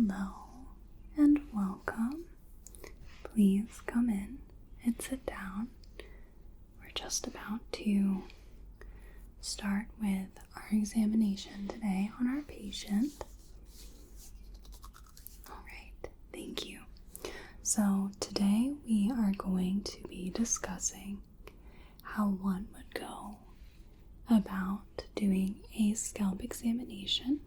Hello and welcome. Please come in and sit down. We're just about to start with our examination today on our patient. Alright, thank you. So today we are going to be discussing how one would go about doing a scalp examination.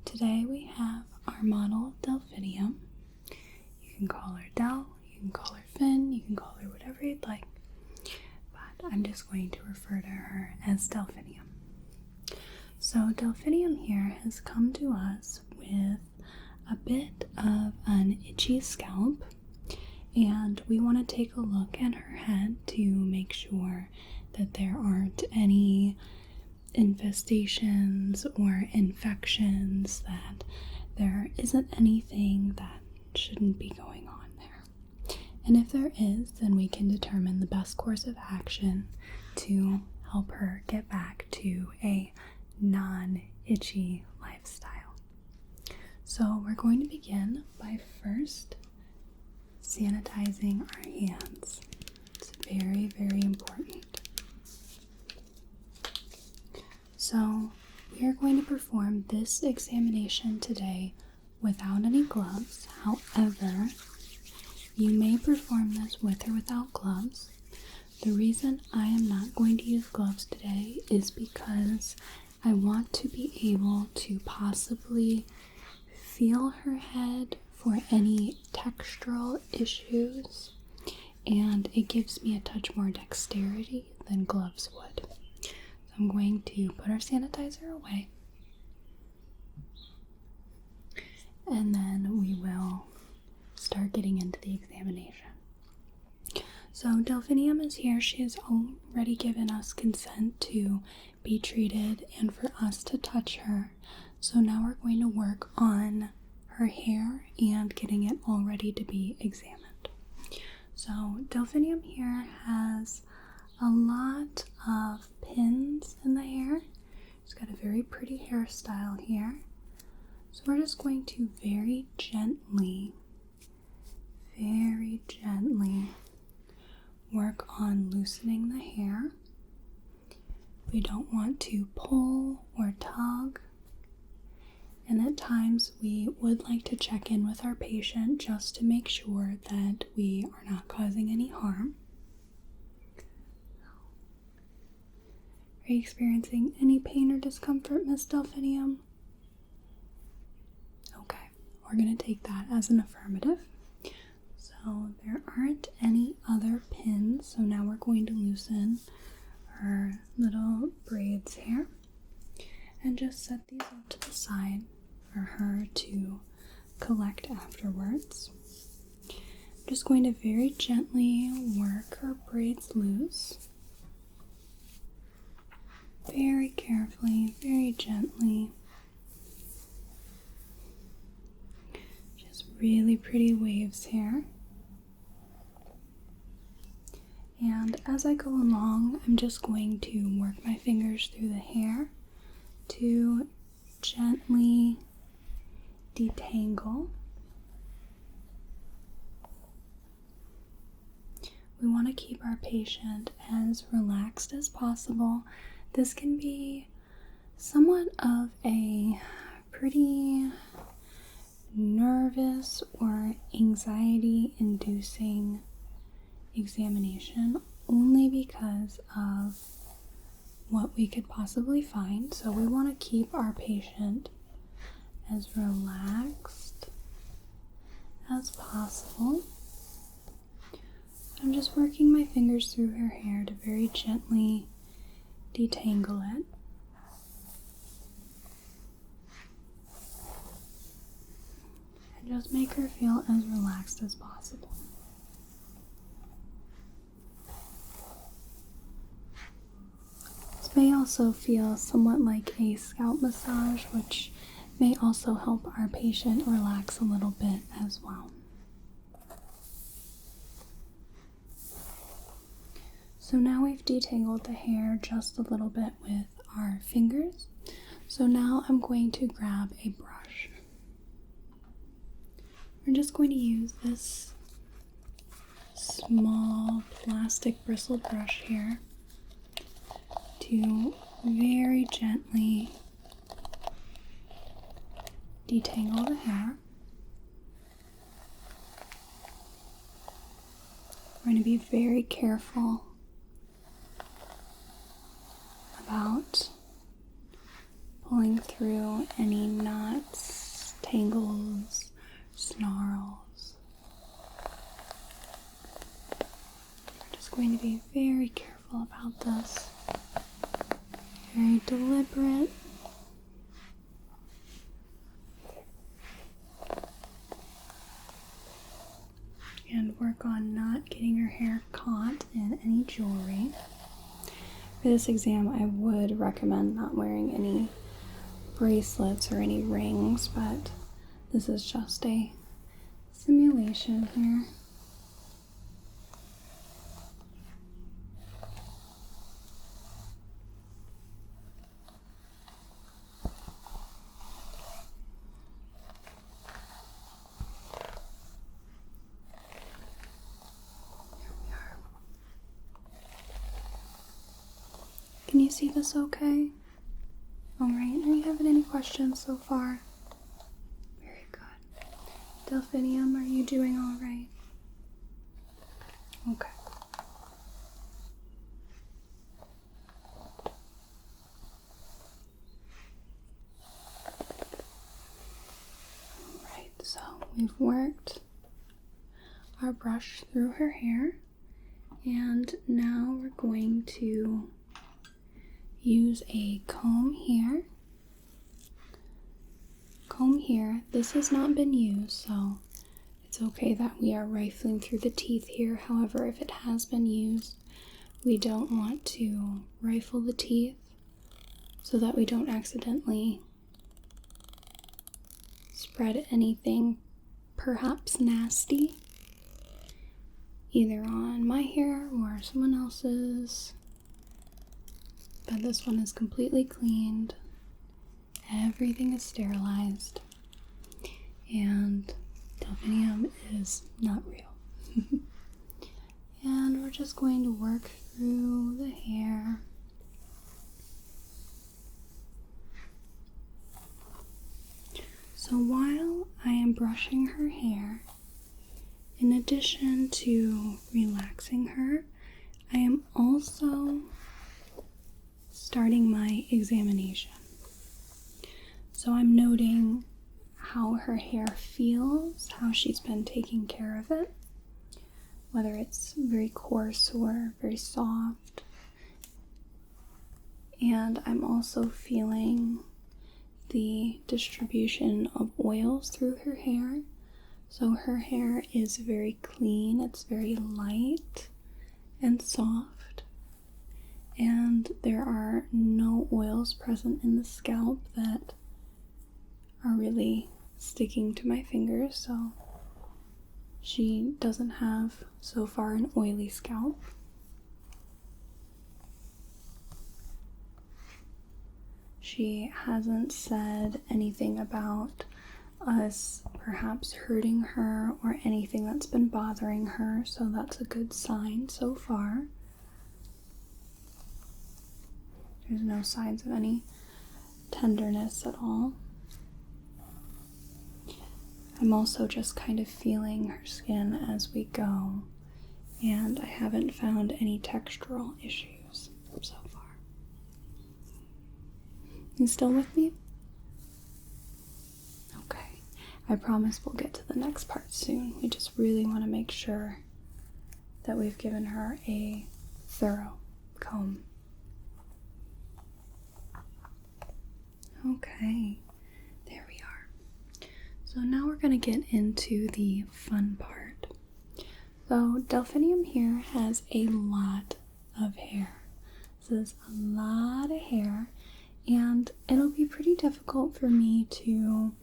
Today we have our model Delphinium. You can call her Del, you can call her Finn, you can call her whatever you'd like, but I'm just going to refer to her as Delphinium. So Delphinium here has come to us with a bit of an itchy scalp, and we want to take a look at her head to make sure that there aren't any infestations or infections, that there isn't anything that shouldn't be going on there. And if there is, then we can determine the best course of action to help her get back to a non-itchy lifestyle. So we're going to begin by first sanitizing our hands. It's very, very important. So we are going to perform this examination today without any gloves. However, you may perform this with or without gloves. The reason I am not going to use gloves today is because I want to be able to possibly feel her head for any textural issues, and it gives me a touch more dexterity than gloves would. I'm going to put our sanitizer away, and then we will start getting into the examination. So Delphinium is here. She has already given us consent to be treated and for us to touch her. So now we're going to work on her hair and getting it all ready to be examined. So Delphinium here has a lot of pins in the hair. She's got a very pretty hairstyle here. So we're just going to very gently work on loosening the hair. We don't want to pull or tug. And at times we would like to check in with our patient just to make sure that we are not causing any harm. Are you experiencing any pain or discomfort, Miss Delphinium? Okay, we're going to take that as an affirmative. So there aren't any other pins, so now we're going to loosen her little braids here and just set these up to the side for her to collect afterwards. I'm just going to very gently work her braids loose. Very carefully, very gently. Just really pretty waves here. And as I go along, I'm just going to work my fingers through the hair to gently detangle. We want to keep our patient as relaxed as possible. This can be somewhat of a pretty nervous or anxiety-inducing examination, only because of what we could possibly find. So we want to keep our patient as relaxed as possible. I'm just working my fingers through her hair to very gently detangle it. And just make her feel as relaxed as possible. This may also feel somewhat like a scalp massage, which may also help our patient relax a little bit as well. So now we've detangled the hair just a little bit with our fingers. So now I'm going to grab a brush. we're just going to use this small plastic bristled brush here to very gently detangle the hair. We're going to be very careful about pulling through any knots, tangles, snarls. We're just going to be very careful about this. Very deliberate. And work on not getting your hair caught in any jewelry. For this exam, I would recommend not wearing any bracelets or any rings, but this is just a simulation here. Can you see this okay? Alright, are you having any questions so far? Very good. Delphinium, are you doing alright? Okay. Alright, so we've worked our brush through her hair, and now we're going to use a comb here. This has not been used, so it's okay that we are rifling through the teeth here. However, if it has been used, we don't want to rifle the teeth so that we don't accidentally spread anything perhaps nasty either on my hair or someone else's. But this one is completely cleaned. Everything is sterilized. And delphinium is not real. And we're just going to work through the hair. So while I am brushing her hair, in addition to relaxing her, I am also starting my examination. So I'm noting how her hair feels, how she's been taking care of it, whether it's very coarse or very soft. And I'm also feeling the distribution of oils through her hair. So her hair is very clean, it's very light and soft, and there are no oils present in the scalp that are really sticking to my fingers, so she doesn't have so far an oily scalp. She hasn't said anything about us perhaps hurting her or anything that's been bothering her, so that's a good sign so far. There's no signs of any tenderness at all. I'm also just kind of feeling her skin as we go, and I haven't found any textural issues so far. You still with me? Okay. I promise we'll get to the next part soon. We just really want to make sure that we've given her a thorough comb. Okay, there we are. So now we're going to get into the fun part. So delphinium here has a lot of hair. This is a lot of hair, and it'll be pretty difficult for me to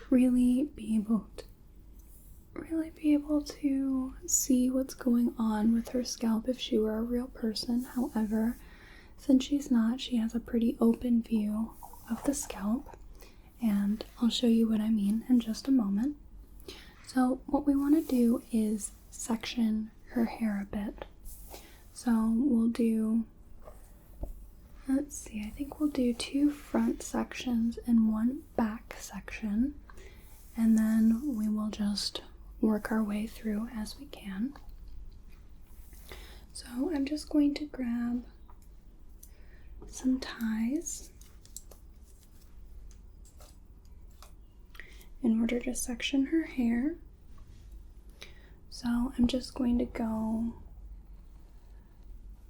really be able to see what's going on with her scalp if she were a real person. However, since she's not, she has a pretty open view of the scalp, and I'll show you what I mean in just a moment. So what we want to do is section her hair a bit. So we'll do, let's see, I think we'll do 2 front sections and 1 back section, and then we will just work our way through as we can. So I'm just going to grab some ties in order to section her hair. So I'm just going to go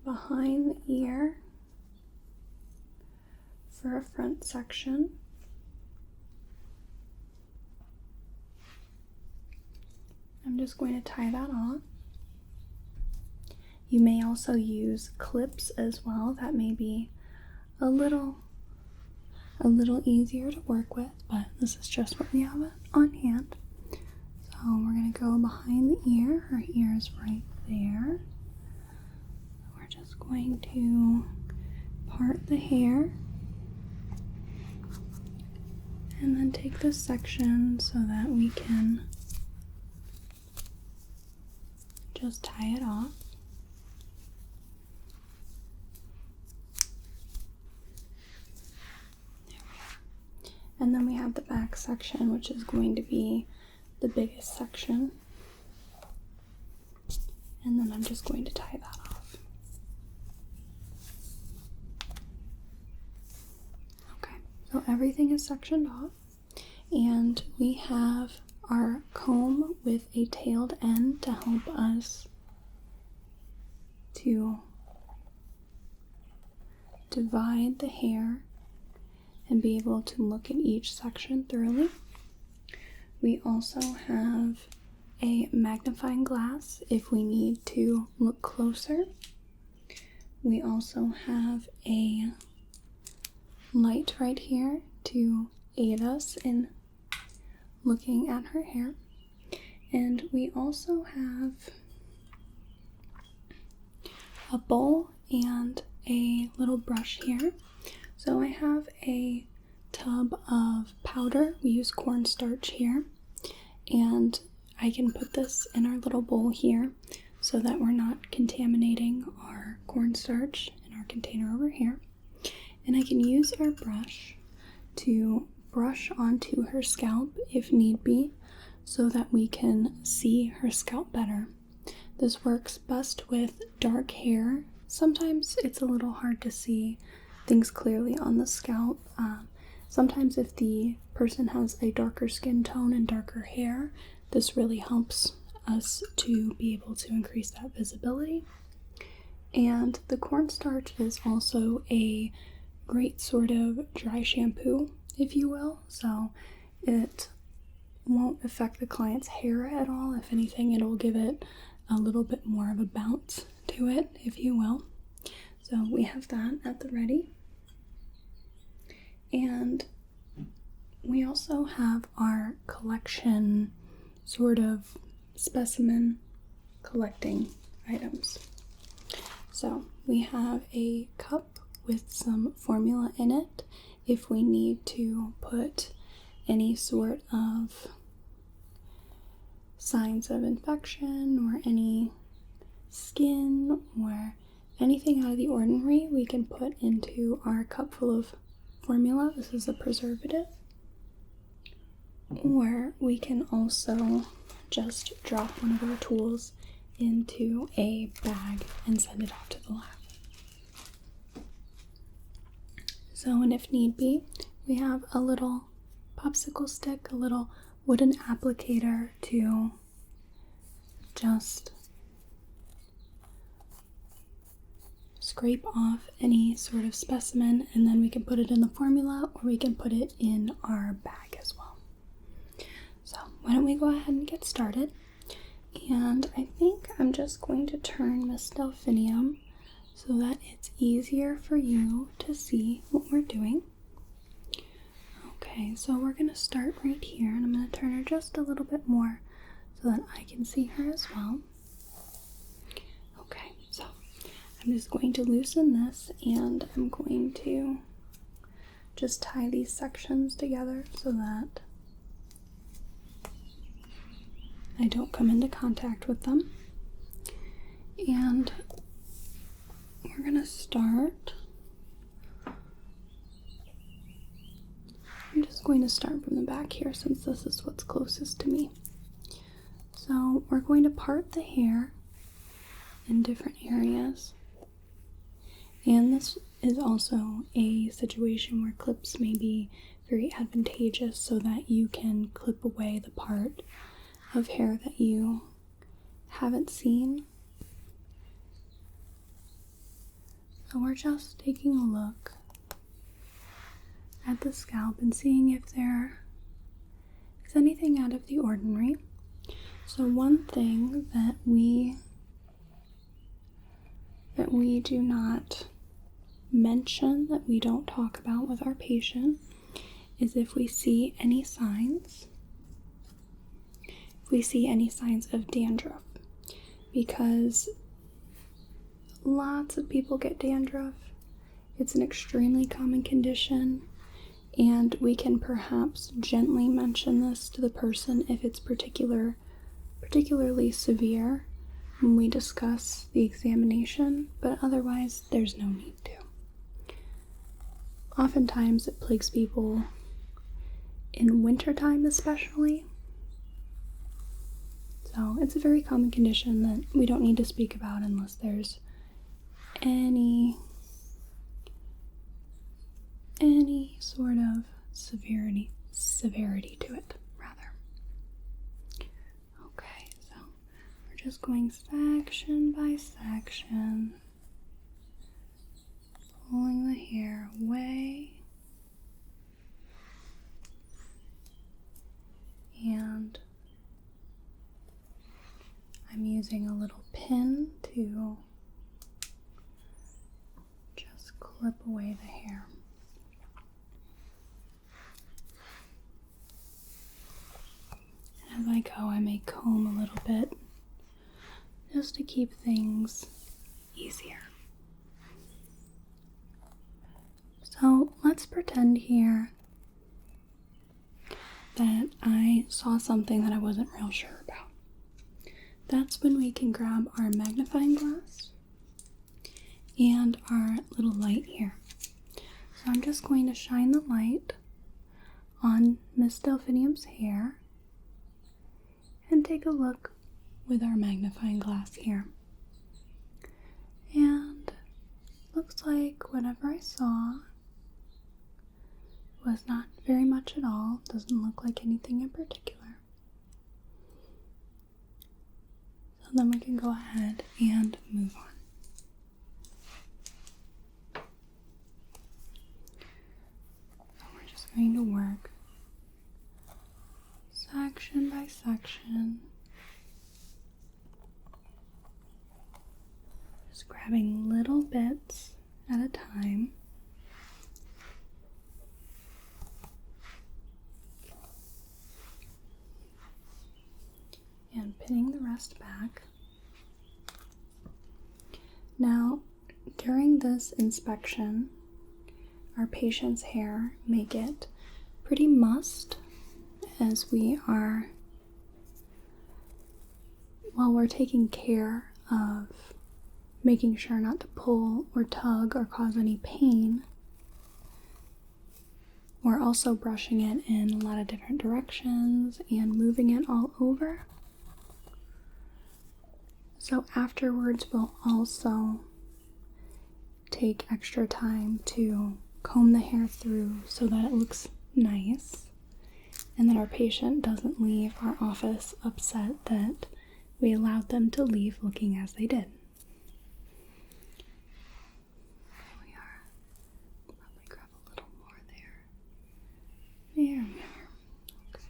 behind the ear for a front section. I'm just going to tie that off. You may also use clips as well. That may be a little easier to work with, but this is just what we have on hand. So we're going to go behind the ear. Her ear is right there. We're just going to part the hair and then take this section so that we can just tie it off. And then we have the back section, which is going to be the biggest section. And then I'm just going to tie that off. Okay, so everything is sectioned off. And we have our comb with a tailed end to help us to divide the hair and be able to look at each section thoroughly. We also have a magnifying glass if we need to look closer. We also have a light right here to aid us in looking at her hair. And we also have a bowl and a little brush here. So I have a tub of powder. We use cornstarch here, and I can put this in our little bowl here so that we're not contaminating our cornstarch in our container over here. And I can use our brush to brush onto her scalp if need be so that we can see her scalp better. This works best with dark hair. Sometimes it's a little hard to see things clearly on the scalp. Sometimes if the person has a darker skin tone and darker hair, this really helps us to be able to increase that visibility. And the cornstarch is also a great sort of dry shampoo, if you will, so it won't affect the client's hair at all. If anything, it'll give it a little bit more of a bounce to it, if you will. So we have that at the ready. And we also have our collection sort of specimen collecting items. So we have a cup with some formula in it if we need to put any sort of signs of infection or any skin or anything out of the ordinary we can put into our cup full of formula. This is a preservative. Or we can also just drop one of our tools into a bag and send it off to the lab. So, and if need be, we have a little popsicle stick, a little wooden applicator to just scrape off any sort of specimen, and then we can put it in the formula or we can put it in our bag as well. So why don't we go ahead and get started? And I think I'm just going to turn Miss Delphinium so that it's easier for you to see what we're doing. Okay, so we're going to start right here, and I'm going to turn her just a little bit more so that I can see her as well. Okay, so I'm just going to loosen this, and I'm going to just tie these sections together so that I don't come into contact with them. And we're gonna start. I'm just going to start from the back here since this is what's closest to me. So we're going to part the hair in different areas. And this is also a situation where clips may be very advantageous so that you can clip away the part of hair that you haven't seen. So we're just taking a look at the scalp and seeing if there is anything out of the ordinary. So one thing that we do not mention, that we don't talk about with our patient, is if we see any signs. If we see any signs of dandruff, because lots of people get dandruff. It's an extremely common condition, and we can perhaps gently mention this to the person if it's particularly severe when we discuss the examination, but otherwise there's no need to. Oftentimes it plagues people in wintertime especially. So it's a very common condition that we don't need to speak about unless there's any sort of severity to it, rather. Okay, so we're just going section by section, pulling the hair away, and I'm using a little pin to just clip away the hair. As I go, I may comb a little bit just to keep things easier. So let's pretend here that I saw something that I wasn't real sure about. That's when we can grab our magnifying glass and our little light here. So I'm just going to shine the light on Miss Delphinium's hair and take a look with our magnifying glass here. And looks like whatever I saw was not very much at all. Doesn't look like anything in particular. So then we can go ahead and move on. So we're just going to work section by section, just grabbing little bits at a time. And pinning the rest back. Now, during this inspection, our patient's hair may get pretty mussed as while we're taking care of making sure not to pull or tug or cause any pain. We're also brushing it in a lot of different directions and moving it all over. So afterwards, we'll also take extra time to comb the hair through so that it looks nice and that our patient doesn't leave our office upset that we allowed them to leave looking as they did. There we are. Probably grab a little more there. There we are. Okay.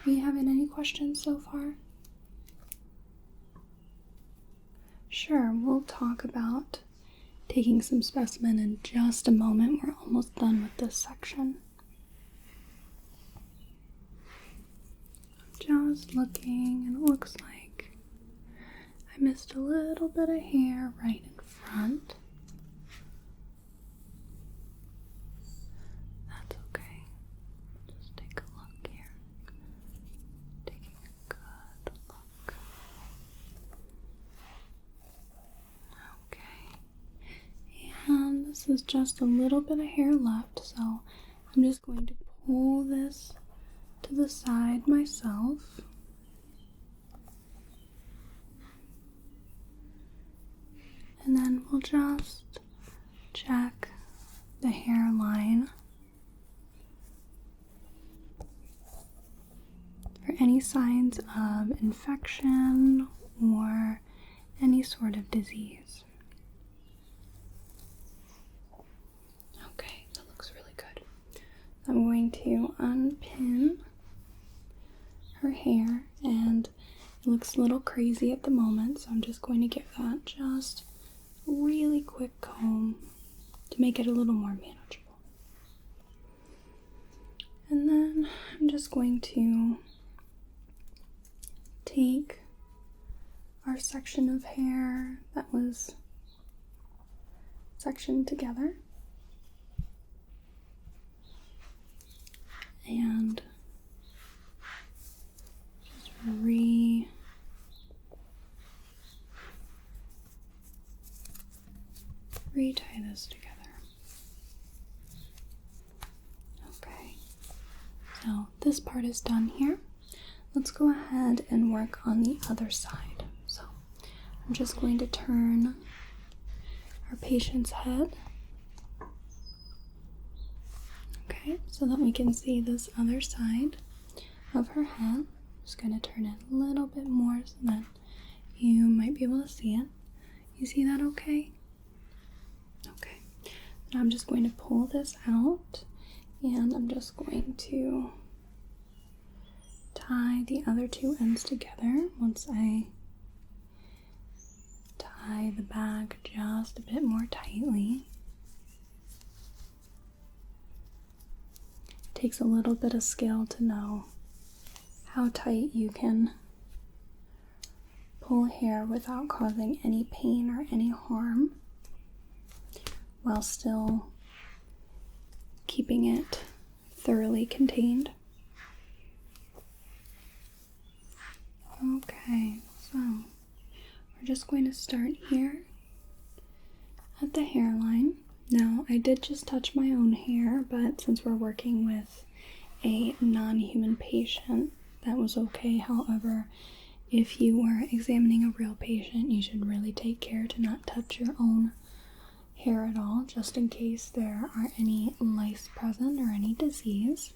Are you having any questions so far? Sure, we'll talk about taking some specimen in just a moment. We're almost done with this section. Just looking, and it looks like I missed a little bit of hair right in front. is just a little bit of hair left, so I'm just going to pull this to the side myself. And then we'll just check the hairline for any signs of infection or any sort of disease. Okay, that looks really good. I'm going to unpin her hair, and it looks a little crazy at the moment, so I'm just going to give that just a really quick comb to make it a little more manageable. And then I'm just going to take our section of hair that was sectioned together and just re-tie this together. Okay, so this part is done here. Let's go ahead and work on the other side. So I'm just going to turn our patient's head, okay, so that we can see this other side of her head. Just going to turn it a little bit more so that you might be able to see it. You see that okay? Okay. Now I'm just going to pull this out, and I'm just going to tie the other two ends together once I tie the bag just a bit more tightly. It takes a little bit of skill to know how tight you can pull hair without causing any pain or any harm while still keeping it thoroughly contained. Okay, so we're just going to start here at the hairline. Now, I did just touch my own hair, but since we're working with a non-human patient, that was okay. However, if you were examining a real patient, you should really take care to not touch your own hair at all, just in case there are any lice present or any disease.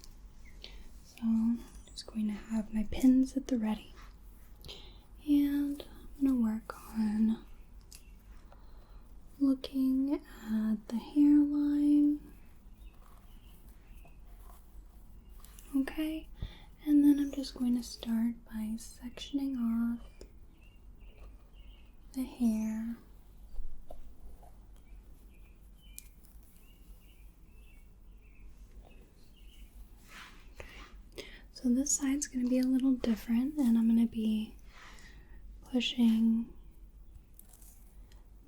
So I'm just going to have my pins at the ready. And I'm going to work on looking at the hairline. Okay, and then I'm just going to start by sectioning off the hair. Okay. So this side's going to be a little different, and I'm going to be pushing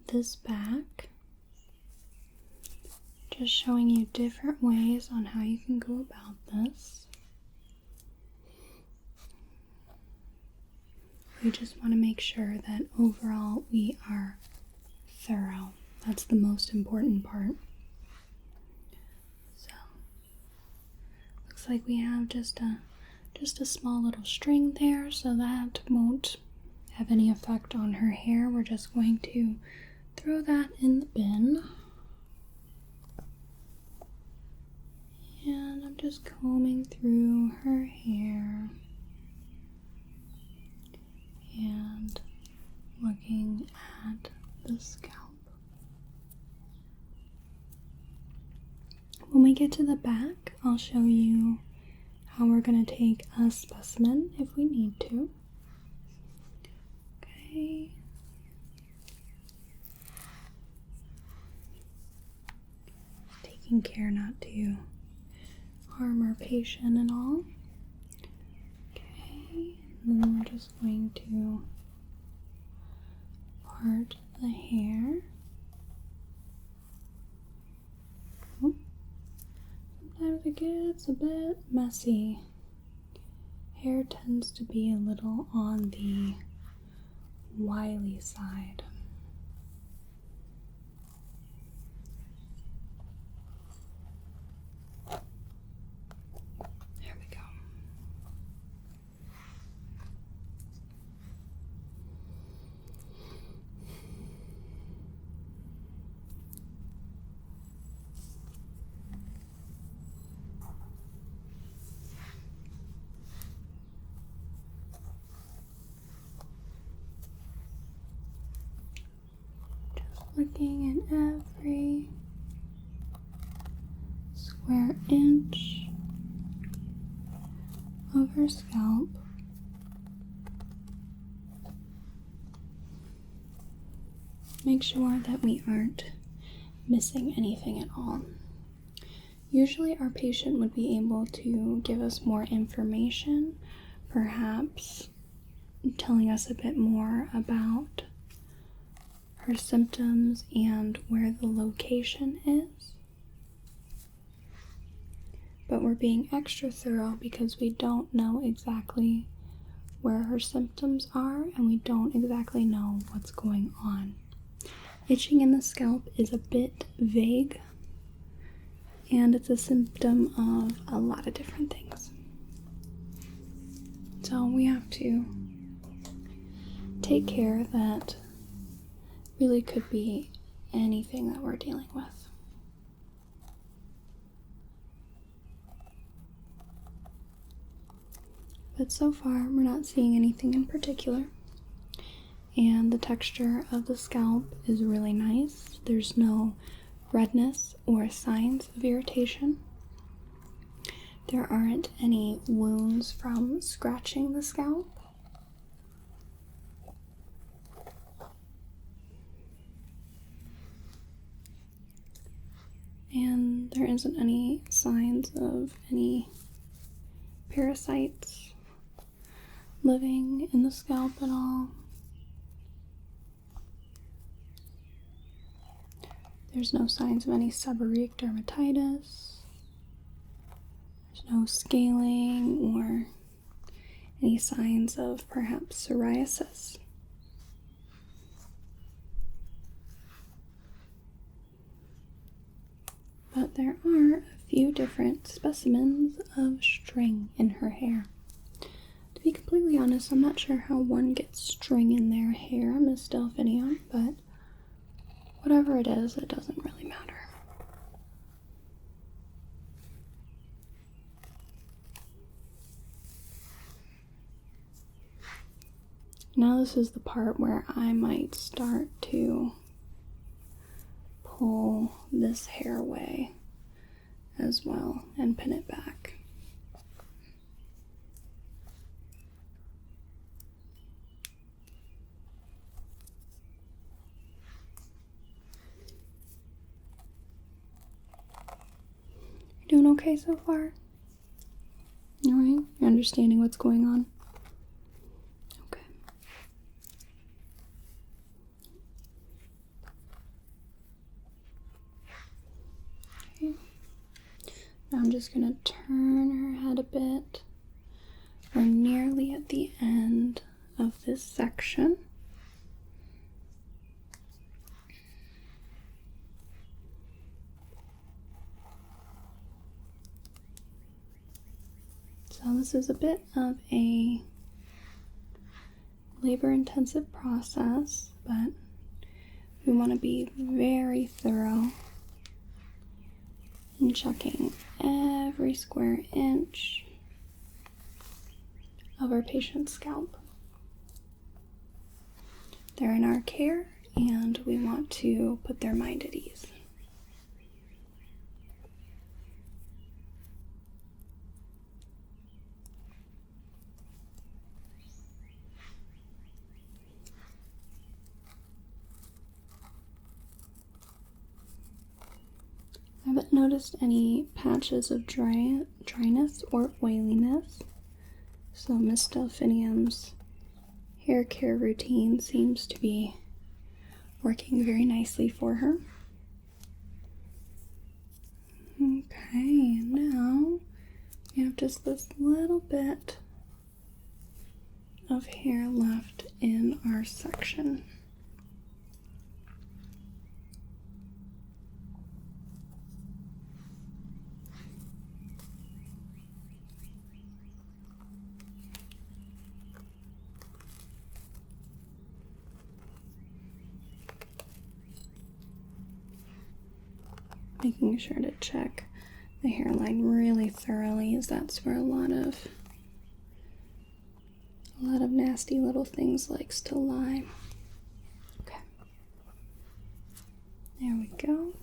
this back, just showing you different ways on how you can go about this. We just want to make sure that overall we are thorough. That's the most important part. So, looks like we have just a small little string there, so that won't have any effect on her hair. We're just going to throw that in the bin. And I'm just combing through her hair and looking at the scalp. When we get to the back, I'll show you how we're going to take a specimen if we need to. Okay. Taking care not to harm our patient and all. Okay, and then we're just going to part the hair. Oh. Sometimes it gets a bit messy. Hair tends to be a little on the wily side. looking in every square inch of her scalp. Make sure that we aren't missing anything at all. Usually our patient would be able to give us more information, perhaps telling us a bit more about her symptoms and where the location is. But we're being extra thorough because we don't know exactly where her symptoms are and we don't exactly know what's going on. Itching in the scalp is a bit vague, and it's a symptom of a lot of different things. So we have to take care that really could be anything that we're dealing with. But so far, we're not seeing anything in particular. And the texture of the scalp is really nice. There's no redness or signs of irritation. There aren't any wounds from scratching the scalp. And there isn't any signs of any parasites living in the scalp at all. There's no signs of any seborrheic dermatitis. There's no scaling or any signs of perhaps psoriasis. But there are a few different specimens of string in her hair. To be completely honest, I'm not sure how one gets string in their hair, Miss Delphinium, but whatever it is, it doesn't really matter. Now this is the part where I might start to pull this hair away as well and pin it back. Doing okay so far? Alright, you're understanding what's going on? Okay. Okay. Now I'm just going to turn her head a bit. We're nearly at the end of this section. So this is a bit of a labor-intensive process, but we want to be very thorough in checking every square inch of our patient's scalp. They're in our care, and we want to put their mind at ease. I haven't noticed any patches of dryness or oiliness, so Miss Delphinium's hair care routine seems to be working very nicely for her. Okay, now we have just this little bit of hair left in our section. Making sure to check the hairline really thoroughly, as that's where a lot of nasty little things likes to lie. Okay. There we go.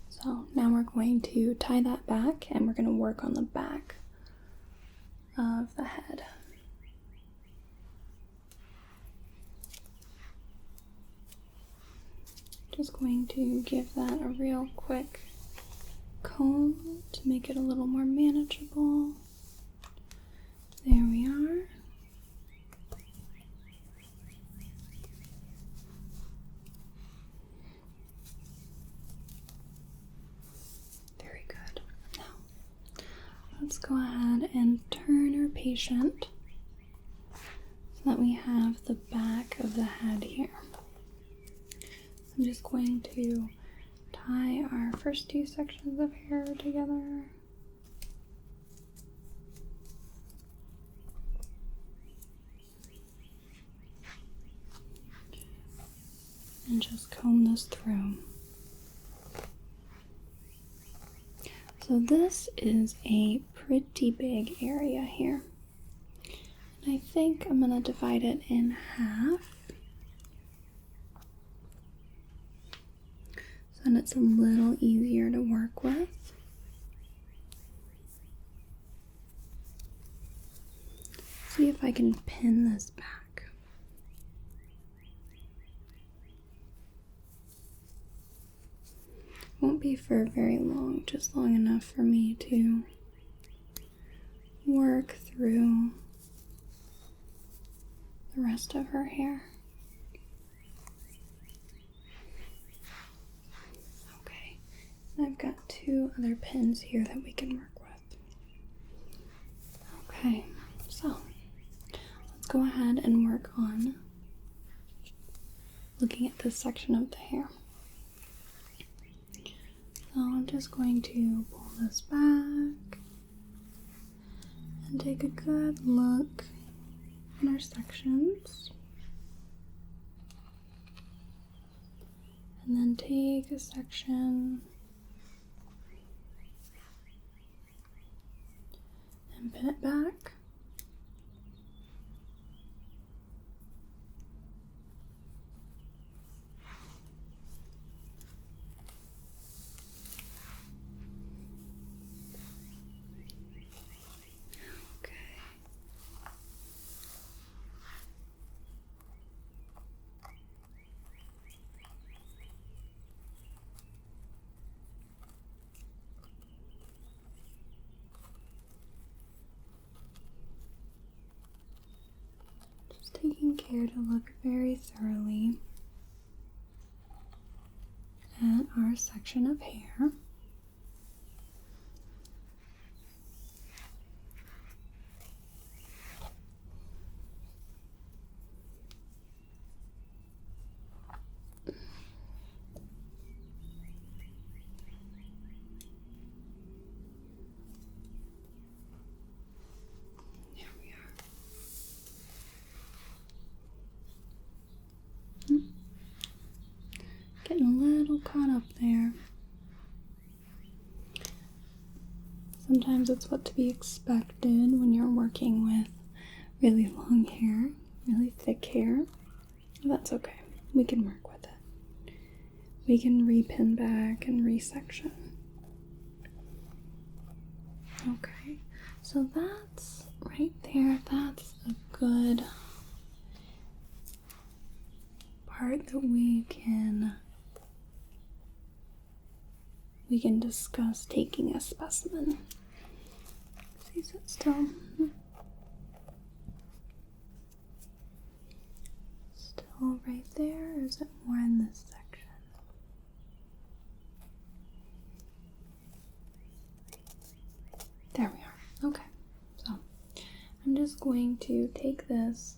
So now we're going to tie that back and we're going to work on the back of the head. Just going to give that a real quick comb to make it a little more manageable. There we are. Very good. Now, let's go ahead and turn our patient so that we have the back of the head here. I'm just going to tie our first two sections of hair together. And just comb this through. So this is a pretty big area here. And I think I'm going to divide it in half. So that it's a little easier to work with. See if I can pin this back. Won't be for very long, just long enough for me to work through the rest of her hair. Okay, I've got two other pins here that we can work with. Okay, so let's go ahead and work on looking at this section of the hair. So I'm just going to pull this back and take a good look at our sections. And then take a section and pin it back. Taking care to look very thoroughly at our section of hair. Getting a little caught up there. Sometimes it's what to be expected when you're working with really long hair, really thick hair. That's okay. We can work with it. We can repin back and resection. Okay, so that's right there. That's a good part that we can discuss taking a specimen. See, sit still. Still right there, or is it more in this section? There we are. Okay, so I'm just going to take this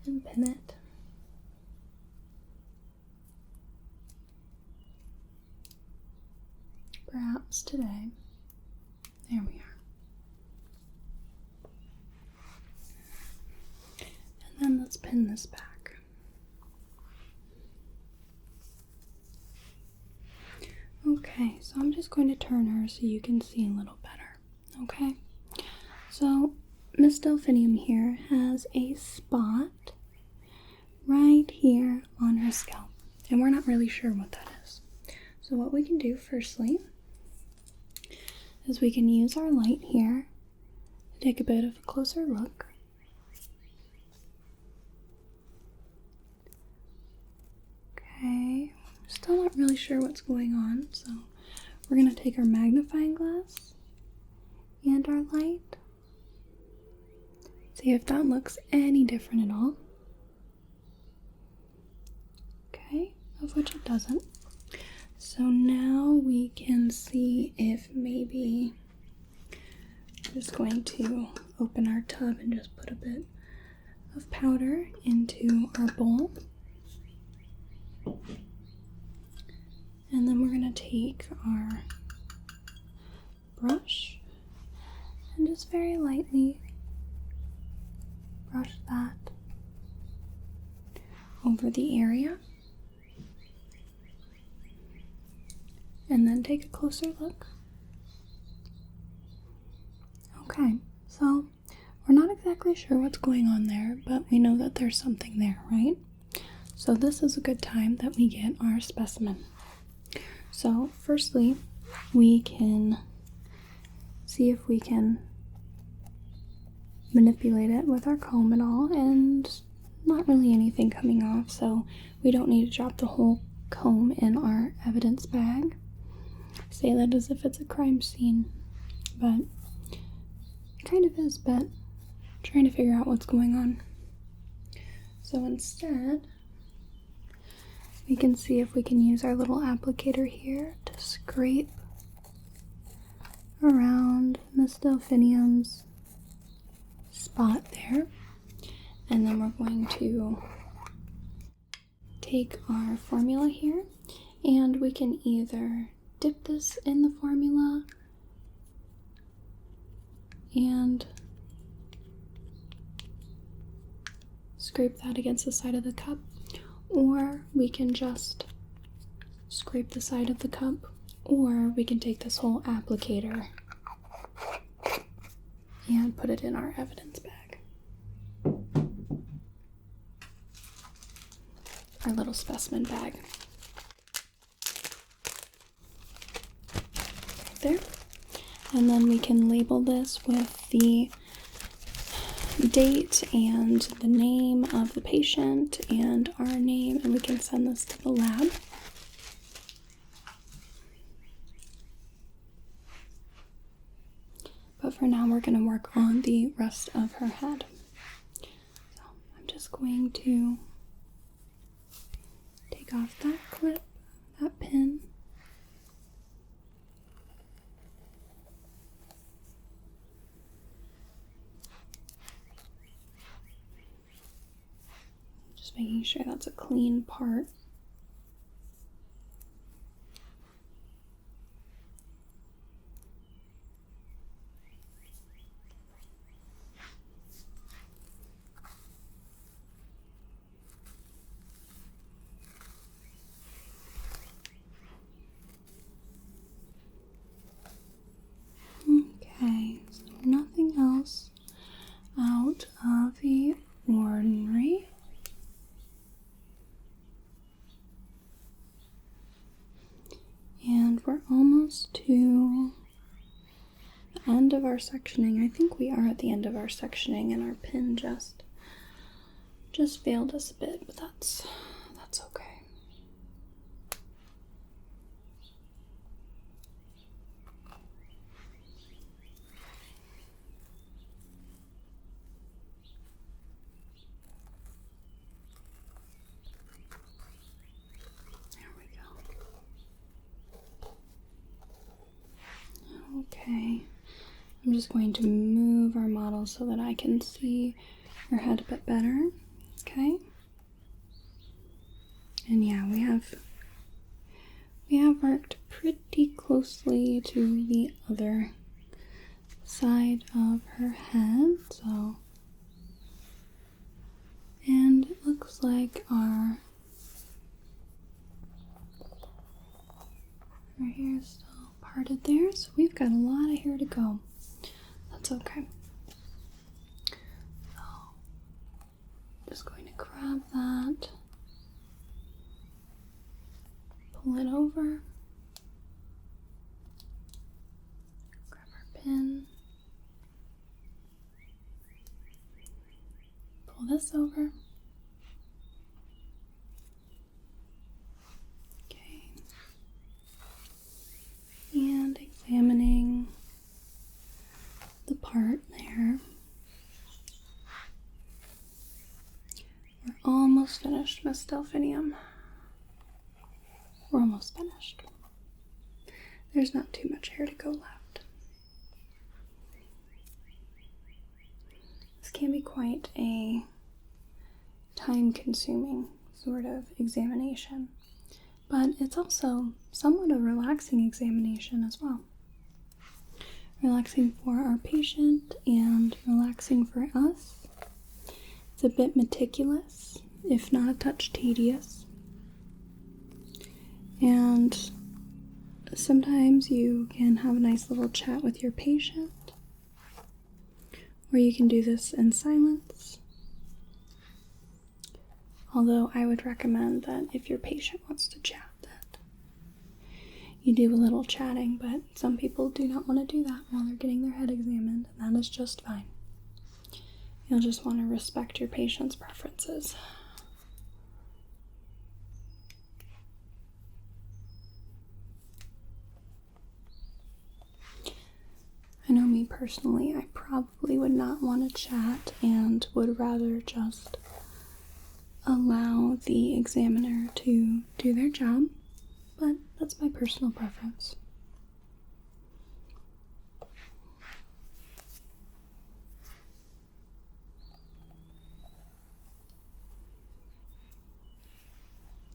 and pin it. Perhaps today. There we are. And then let's pin this back. Okay, so I'm just going to turn her so you can see a little better. Okay? So Miss Delphinium here has a spot right here on her scalp. and we're not really sure what that is. So what we can do firstly is we can use our light here to take a bit of a closer look. Okay, still not really sure what's going on, so we're going to take our magnifying glass and our light. See if that looks any different at all. Okay, of which it doesn't. So now we can see if maybe, I'm just going to open our tub and just put a bit of powder into our bowl. And then we're going to take our brush and just very lightly brush that over the area. And then take a closer look. Okay, so we're not exactly sure what's going on there, but we know that there's something there, right? So this is a good time that we get our specimen. So firstly, we can see if we can manipulate it with our comb and all, and not really anything coming off, so we don't need to drop the whole comb in our evidence bag. Say that as if it's a crime scene, but it kind of is, but trying to figure out what's going on. So instead, we can see if we can use our little applicator here to scrape around Miss Delphinium's spot there. And then we're going to take our formula here, and we can either dip this in the formula and scrape that against the side of the cup, or we can just scrape the side of the cup, or we can take this whole applicator and put it in our evidence bag. Our little specimen bag. There. And then we can label this with the date and the name of the patient and our name, and we can send this to the lab. But for now, we're going to work on the rest of her head. So I'm just going to take off that clip, that pin. Just making sure that's a clean part. Okay, so nothing else out of the ordinary. And we're almost to the end of our sectioning. I think we are at the end of our sectioning, and our pin just failed us a bit, but that's okay. Okay, I'm just going to move our model so that I can see her head a bit better. Okay, and yeah, we have worked pretty closely to the other side of her head, so, and it looks like our hair is still parted there, so we've got a lot of hair to go. That's okay. So, just going to grab that pull it over. Grab our pin. Pull this over. Okay. And examining the part there. We're almost finished, Miss Delphinium. We're almost finished. There's not too much hair to go left. This can be quite a time-consuming sort of examination, but it's also somewhat a relaxing examination as well. Relaxing for our patient and relaxing for us. It's a bit meticulous, if not a touch tedious. And sometimes you can have a nice little chat with your patient, or you can do this in silence. Although I would recommend that if your patient wants to chat, that you do a little chatting, but some people do not want to do that while they're getting their head examined, and that is just fine. You'll just want to respect your patient's preferences. I know me personally, I probably would not want to chat and would rather just allow the examiner to do their job, but that's my personal preference.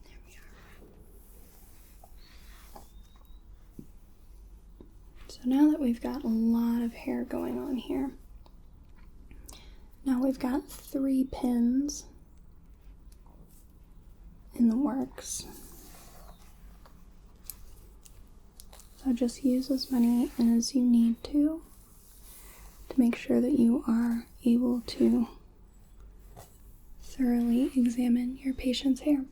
There we are. So now that we've got a lot of hair going on here, now we've got 3 pins in the works. So just use as many as you need to make sure that you are able to thoroughly examine your patient's hair.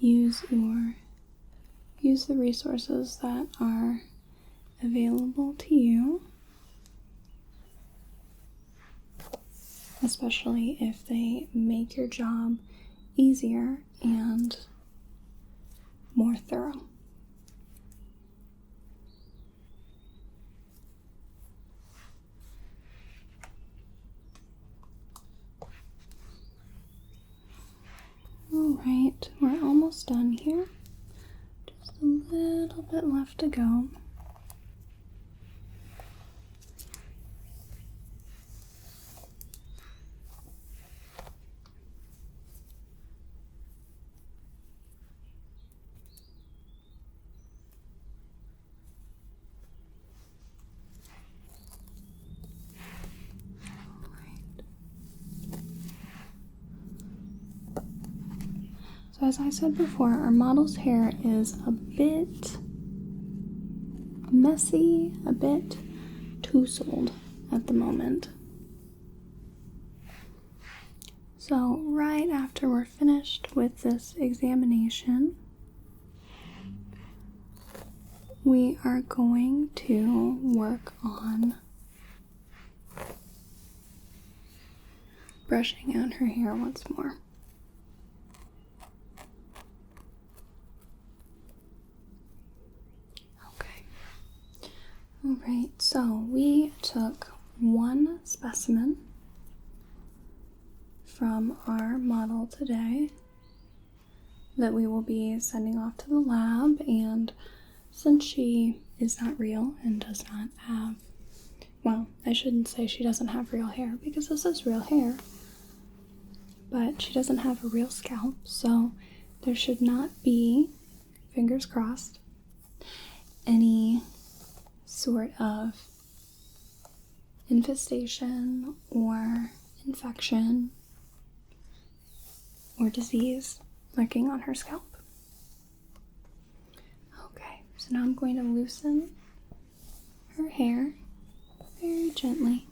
Use the resources that are available to you, especially if they make your job easier and more thorough. Alright, we're almost done here. Just a little bit left to go. So as I said before, our model's hair is a bit messy, a bit tousled at the moment. So right after we're finished with this examination, we are going to work on brushing out her hair once more. Alright, so we took one specimen from our model today that we will be sending off to the lab, and since she is not real and does not have, well, I shouldn't say she doesn't have real hair because this is real hair, but she doesn't have a real scalp, so there should not be, fingers crossed, any sort of infestation or infection or disease lurking on her scalp. Okay, so now I'm going to loosen her hair very gently.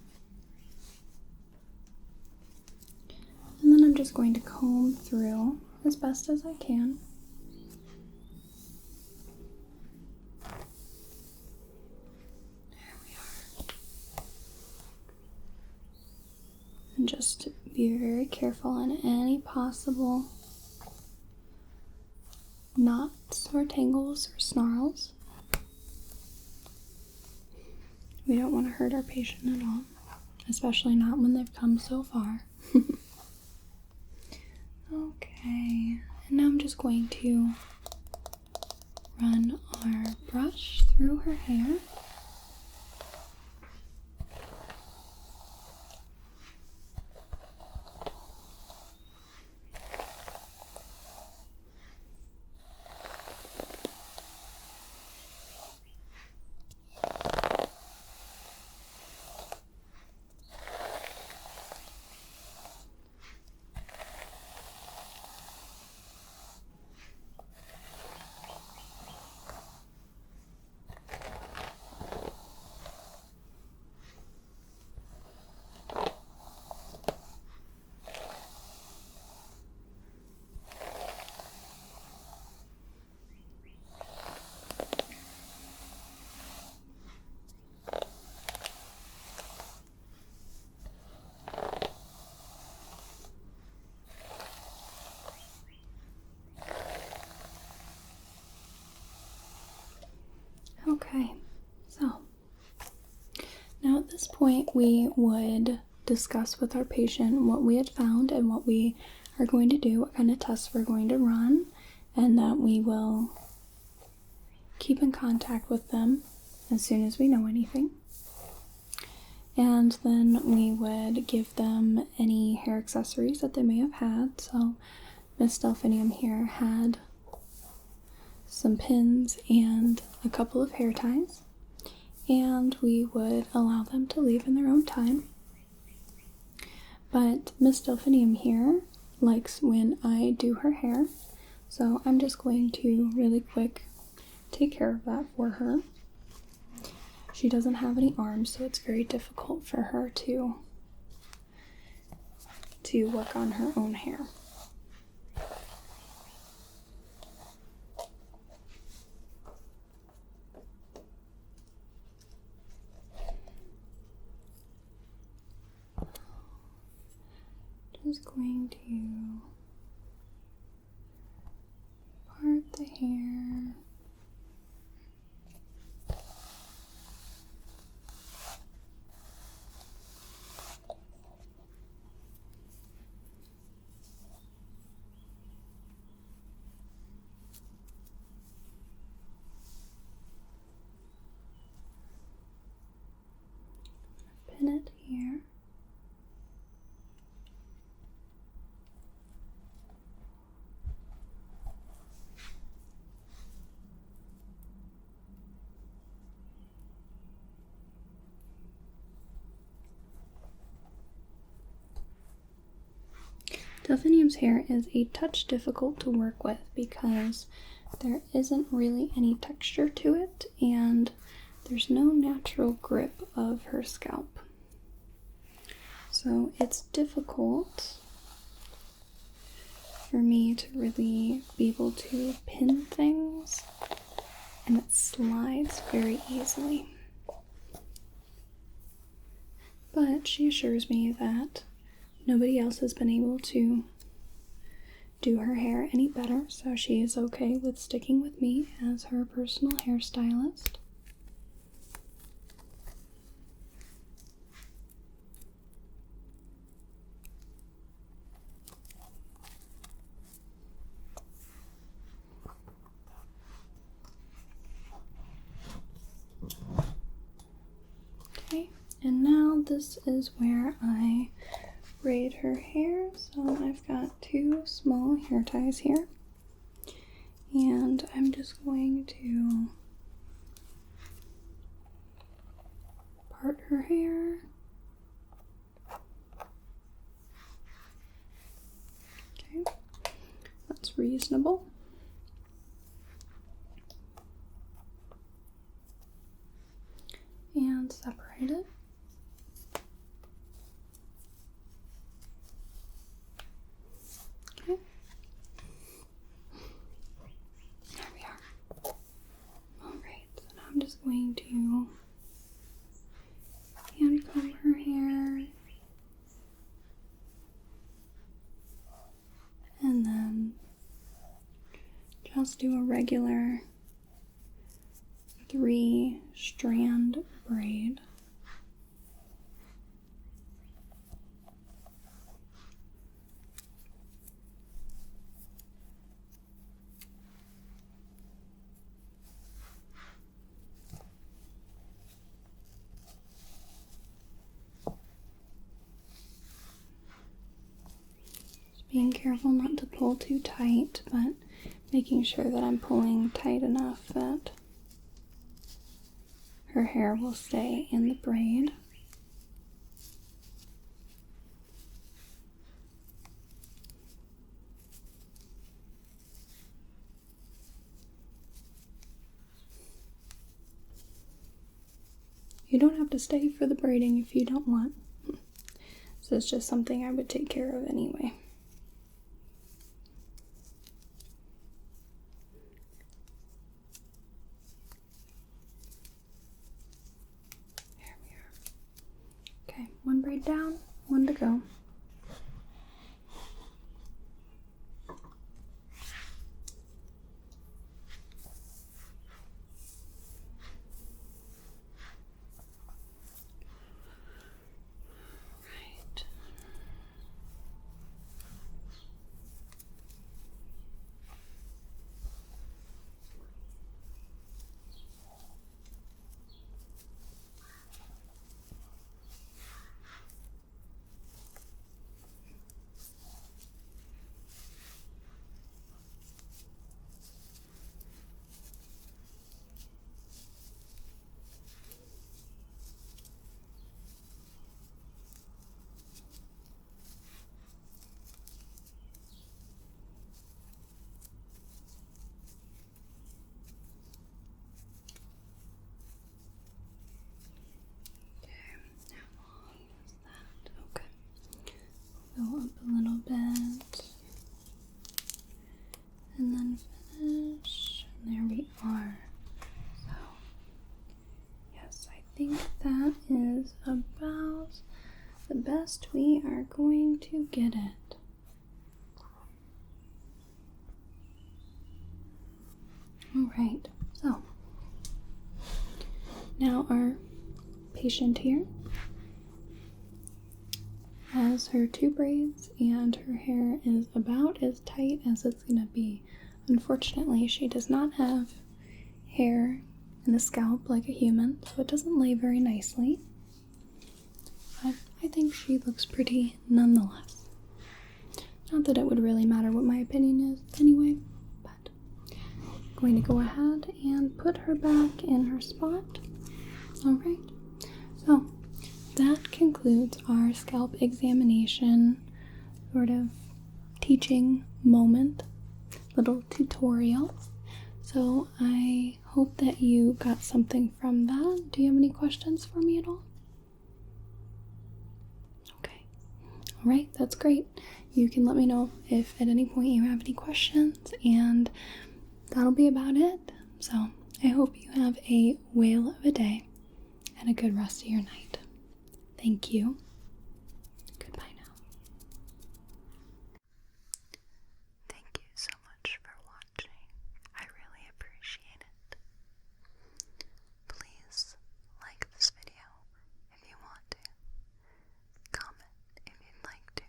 And then I'm just going to comb through as best as I can. And just be very careful on any possible knots or tangles or snarls. We don't want to hurt our patient at all, especially not when they've come so far. Okay, and now I'm just going to run our brush through her hair. Okay, so now at this point we would discuss with our patient what we had found and what we are going to do, what kind of tests we're going to run, and that we will keep in contact with them as soon as we know anything. And then we would give them any hair accessories that they may have had. So Miss Delphinium here had some pins and a couple of hair ties, and we would allow them to leave in their own time. But Miss Delphinium here likes when I do her hair, so I'm just going to really quick take care of that for her. She doesn't have any arms, so it's very difficult for her to work on her own hair. Just going to part the hair. Pin it here. Delphinium's hair is a touch difficult to work with because there isn't really any texture to it and there's no natural grip of her scalp. So it's difficult for me to really be able to pin things, and it slides very easily. But she assures me that nobody else has been able to do her hair any better, so she is okay with sticking with me as her personal hairstylist. Okay, and now this is where I braid her hair. So I've got two small hair ties here, and I'm just going to part her hair. Okay, that's reasonable. And separate it. Okay. There we are. Alright, so now I'm just going to hand comb her hair just do a regular 3-strand braid. Being careful not to pull too tight, but making sure that I'm pulling tight enough that her hair will stay in the braid. You don't have to stay for the braiding if you don't want. So it's just something I would take care of anyway. There we are. Okay, one braid down, one to go. Go up a little bit and then finish. And there we are. So, yes, I think that is about the best we are going to get it. Alright, so now our patient here has her 2 braids and her hair is about as tight as it's gonna be. Unfortunately, she does not have hair in the scalp like a human, so it doesn't lay very nicely. But I think she looks pretty nonetheless. Not that it would really matter what my opinion is anyway, but I'm going to go ahead and put her back in her spot. Alright, so that concludes our scalp examination sort of teaching moment, little tutorial. So I hope that you got something from that. Do you have any questions for me at all? Okay. Alright, that's great. You can let me know if at any point you have any questions, and that'll be about it. So I hope you have a whale of a day and a good rest of your night. Thank you. Goodbye now. Thank you so much for watching. I really appreciate it. Please like this video if you want to, comment if you'd like to,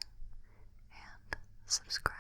and subscribe